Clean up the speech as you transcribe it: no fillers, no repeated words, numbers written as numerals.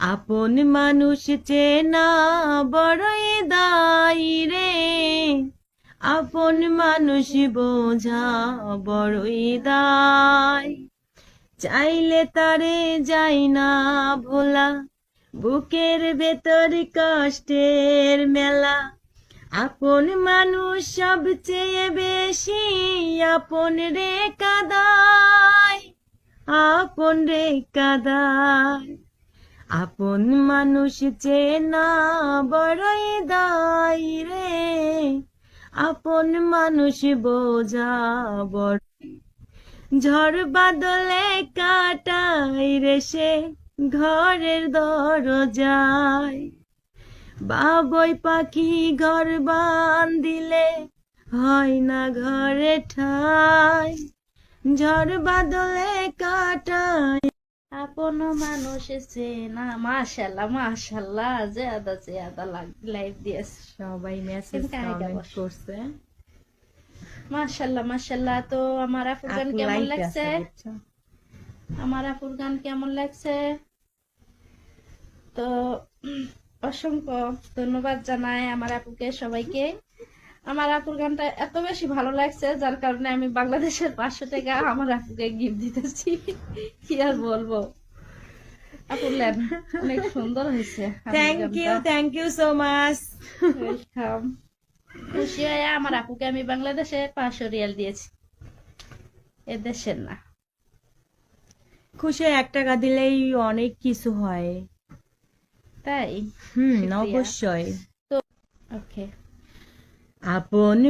আপন মানুষ চেনা বড়ই দায় রে, আপন মানুষ বোঝা বড়ই দায়। চাইলে তারে যায় না ভোলা, বুকের ভেতর কষ্টের মেলা। আপন মানুষ সবচেয়ে বেশি আপন রে কাদায়, আপন রে কাদায়। আপন মানুষ চেনা বড়ই দায় রে, আপন মানুষ বোঝা বড়। ঝড় বাদলে কাটাই রে সে ঘরের দরজায়, বাবুই পাখি ঘর বান্ধিলে হয় না ঘরে ঠাই। ঝড় বাদলে কাটাই। আপন মানুষ চেনা। মাশাল্লাহ মাশাল্লাহ, জিয়াদা জিয়াদা লাইভ দিয়েছে। সবাই মেসেজ কমেন্ট করছে। মাশাল্লাহ মাশাল্লাহ। তো আমার আপুর গান কেমন লাগছে? আমার আপুর গান কেমন লাগছে? তো অসংখ্য ধন্যবাদ জানাই আমার আপুকে, সবাইকে। আমার আপুর গানটা এত বেশি ভালো লাগছে, যার কারণে আমি বাংলাদেশের 500 টাকা আমার আপুকে গিফট দিতেছি। কি আর বলবো, আপুর লেন অনেক সুন্দর হয়েছে। Thank you so much. Welcome. খুশি হয়ে আমার আপুকে আমি বাংলাদেশে 500 রিয়াল দিয়েছি, এ দেশের না। খুশি 1 টাকা দিলেই অনেক কিছু হয়। তাই অবশ্যই। ওকে। আপন